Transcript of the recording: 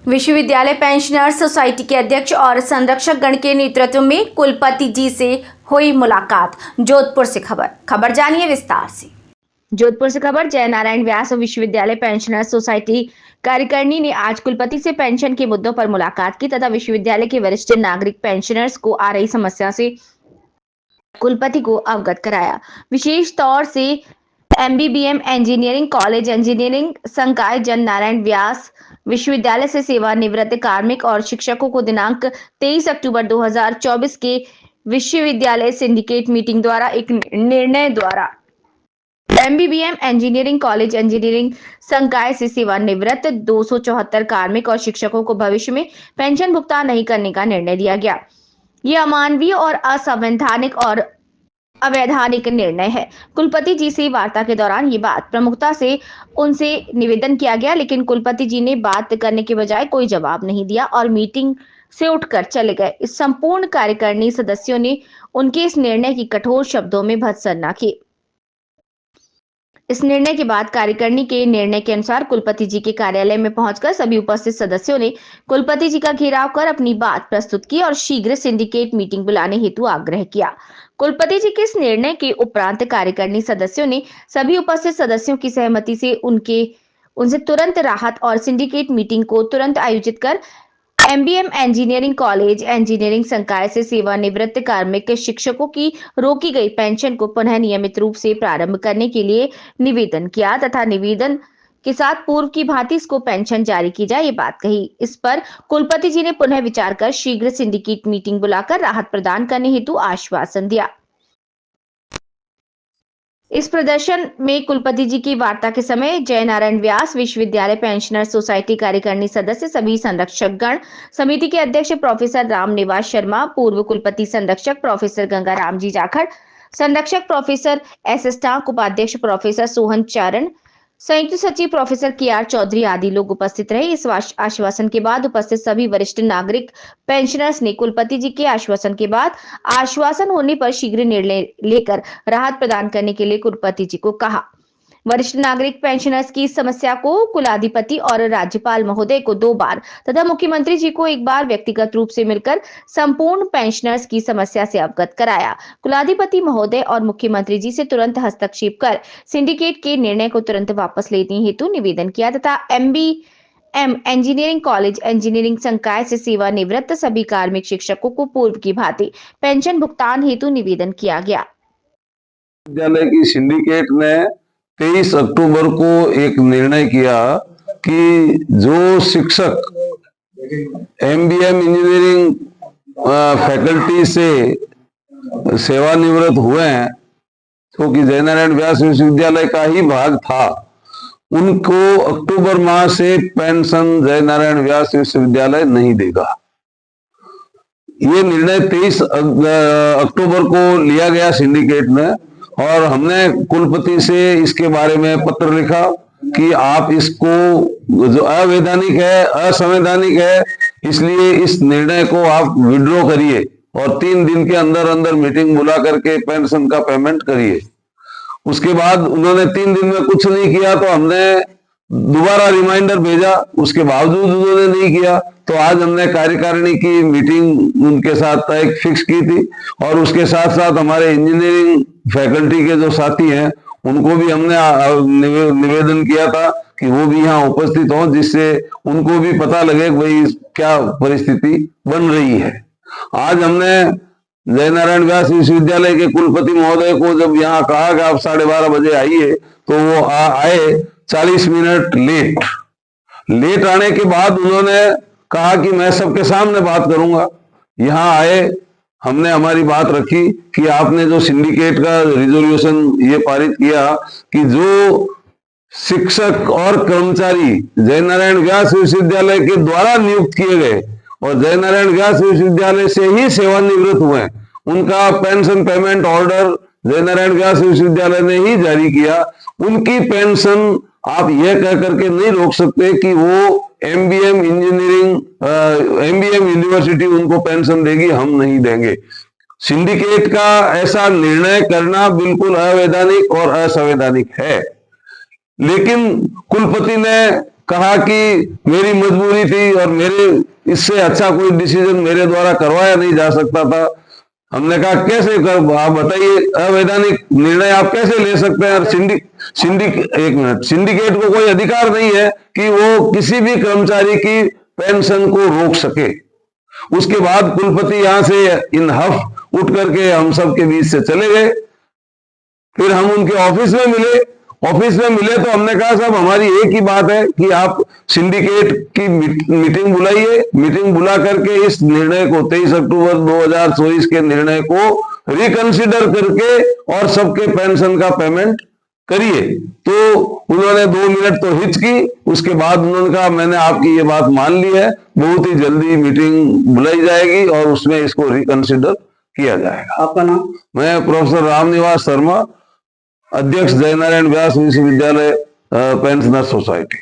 विश्वविद्यालय pensioners society के अध्यक्ष और संरक्षक गण के नेतृत्व में कुलपति जी से हुई मुलाकात। जोधपुर से खबर जानिए विस्तार से। जोधपुर से खबर। जय नारायण व्यास विश्वविद्यालय पेंशनर्स सोसाइटी कार्यकारिणी ने आज कुलपति से पेंशन के मुद्दों पर मुलाकात की तथा विश्वविद्यालय के वरिष्ठ नागरिक पेंशनर्स को आ रही समस्या से कुलपति को अवगत कराया। विशेष तौर से MBBM इंजीनियरिंग कॉलेज इंजीनियरिंग संकाय जय नारायण व्यास विश्वविद्यालय से सेवानिवृत्त कार्मिक और शिक्षकों को दिनांक 23 अक्टूबर 2024 के विश्वविद्यालय सिंडिकेट मीटिंग द्वारा एक निर्णय द्वारा MBBM इंजीनियरिंग कॉलेज इंजीनियरिंग संकाय से सेवानिवृत्त 274 कार्मिक और शिक्षकों को भविष्य में पेंशन भुगतान नहीं करने का निर्णय दिया गया। ये अमानवीय और असंवैधानिक और अवैधानिक निर्णय है। कुलपति जी से वार्ता के दौरान ये बात प्रमुखता से उनसे निवेदन किया गया, लेकिन कुलपति जी ने बात करने के बजाय कोई जवाब नहीं दिया और मीटिंग से उठकर चले गए। इस संपूर्ण कार्यकारिणी सदस्यों ने उनके इस निर्णय की कठोर शब्दों में भर्त्सना की। इस निर्णय के बाद कार्यकारिणी के निर्णय के अनुसार कुलपति जी के कार्यालय में पहुंचकर सभी उपस्थित सदस्यों ने कुलपति जी का घेराव कर अपनी बात प्रस्तुत की और शीघ्र सिंडिकेट मीटिंग बुलाने हेतु आग्रह किया। कुलपति जी के इस निर्णय के उपरांत कार्यकारिणी सदस्यों ने सभी उपस्थित सदस्यों की सहमति से उनसे तुरंत राहत और सिंडिकेट मीटिंग को तुरंत आयोजित कर MBM इंजीनियरिंग कॉलेज इंजीनियरिंग संकाय से सेवानिवृत्त कार्मिक शिक्षकों की रोकी गई पेंशन को पुनः नियमित रूप से प्रारंभ करने के लिए निवेदन किया तथा निवेदन के साथ पूर्व की भांति इसको पेंशन जारी की जाए, ये बात कही। इस पर कुलपति जी ने पुनः विचार कर शीघ्र सिंडिकेट मीटिंग बुलाकर राहत प्रदान करने हेतु आश्वासन दिया। इस प्रदर्शन में कुलपति जी की वार्ता के समय जय नारायण व्यास विश्वविद्यालय पेंशनर सोसाइटी कार्यकारिणी सदस्य, सभी संरक्षक गण, समिति के अध्यक्ष प्रोफेसर राम निवास शर्मा, पूर्व कुलपति संरक्षक प्रोफेसर गंगाराम जी जाखड़, संरक्षक प्रोफेसर SS टांक, उपाध्यक्ष प्रोफेसर सोहन चारण, संयुक्त सचिव प्रोफेसर KR चौधरी आदि लोग उपस्थित रहे। इस आश्वासन के बाद उपस्थित सभी वरिष्ठ नागरिक पेंशनर्स ने कुलपति जी के आश्वासन के बाद आश्वासन होने पर शीघ्र निर्णय लेकर राहत प्रदान करने के लिए कुलपति जी को कहा। वरिष्ठ नागरिक पेंशनर्स की समस्या को कुलाधिपति और राज्यपाल महोदय को 2 बार तथा मुख्यमंत्री जी को 1 बार व्यक्तिगत रूप से मिलकर संपूर्ण पेंशनर्स की समस्या से अवगत कराया। कुलाधिपति महोदय और मुख्यमंत्री जी से तुरंत हस्तक्षेप कर सिंडिकेट के निर्णय को तुरंत वापस लेने हेतु निवेदन किया तथा MBM इंजीनियरिंग कॉलेज इंजीनियरिंग संकाय से सेवानिवृत्त सभी कार्मिक शिक्षकों को पूर्व की भांति पेंशन भुगतान हेतु निवेदन किया गया। विद्यालय की सिंडिकेट ने 23 अक्टूबर को एक निर्णय किया कि जो शिक्षक MBM इंजीनियरिंग फैकल्टी से सेवानिवृत्त हुए हैं, तो कि जय नारायण व्यास विश्वविद्यालय का ही भाग था, उनको अक्टूबर माह से पेंशन जय नारायण व्यास विश्वविद्यालय नहीं देगा। ये निर्णय 23 अक्टूबर को लिया गया सिंडिकेट में और हमने कुलपति से इसके बारे में पत्र लिखा कि आप इसको जो अवैधानिक है, असंवैधानिक है, इसलिए इस निर्णय को आप विड्रॉ करिए और 3 दिन के अंदर अंदर मीटिंग बुला करके पेंशन का पेमेंट करिए। उसके बाद उन्होंने 3 दिन में कुछ नहीं किया तो हमने दोबारा रिमाइंडर भेजा, उसके बावजूद उन्होंने नहीं किया तो आज हमने कार्यकारिणी की मीटिंग उनके साथ एक फिक्स की थी और उसके साथ साथ हमारे इंजीनियरिंग फैकल्टी के जो साथी हैं उनको भी हमने निवेदन किया था कि वो भी यहाँ उपस्थित हों, जिससे उनको भी पता लगे कि भाई क्या परिस्थिति बन रही है। आज हमने जय नारायण व्यास विश्वविद्यालय के कुलपति महोदय को जब यहाँ कहा कि आप 12:30 बजे आइए तो वो आए 40 मिनट लेट आने के बाद उन्होंने कहा कि मैं सबके सामने बात करूंगा। यहाँ आए, हमने हमारी बात रखी कि आपने जो सिंडिकेट का रिजोल्यूशन ये पारित किया कि जो शिक्षक और कर्मचारी जय नारायण व्यास विश्वविद्यालय के द्वारा नियुक्त किए गए और जय नारायण व्यास विश्वविद्यालय से ही सेवानिवृत्त हुए, उनका पेंशन पेमेंट ऑर्डर जय नारायण व्यास विश्वविद्यालय ने ही जारी किया। उनकी पेंशन आप यह कह करके नहीं रोक सकते कि वो MBM यूनिवर्सिटी उनको पेंशन देगी, हम नहीं देंगे। सिंडिकेट का ऐसा निर्णय करना बिल्कुल अवैधानिक और असंवैधानिक है। लेकिन कुलपति ने कहा कि मेरी मजबूरी थी और मेरे इससे अच्छा कोई डिसीजन मेरे द्वारा करवाया नहीं जा सकता था। हमने कहा कैसे कर, आप बताइए, अवैधानिक निर्णय आप कैसे ले सकते हैं? सिंडिकेट को कोई अधिकार नहीं है कि वो किसी भी कर्मचारी की पेंशन को रोक सके। उसके बाद कुलपति यहां से इन हफ उठ करके हम सब के बीच से चले गए। फिर हम उनके ऑफिस में मिले। तो हमने कहा साहब, हमारी एक ही बात है कि आप सिंडिकेट की मीटिंग बुलाइए, मीटिंग बुला करके इस निर्णय को 23 अक्टूबर 2024 के निर्णय को रिकंसिडर करके और सबके पेंशन का पेमेंट करिए। तो उन्होंने 2 मिनट तो हिचकी, उसके बाद उन्होंने कहा मैंने आपकी ये बात मान ली है, बहुत ही जल्दी मीटिंग बुलाई जाएगी और उसमें इसको रिकंसिडर किया जाएगा। आपका नाम? मैं प्रोफेसर रामनिवास शर्मा, अध्यक्ष जयनारायण व्यास विश्वविद्यालय पेंशनर सोसाइटी।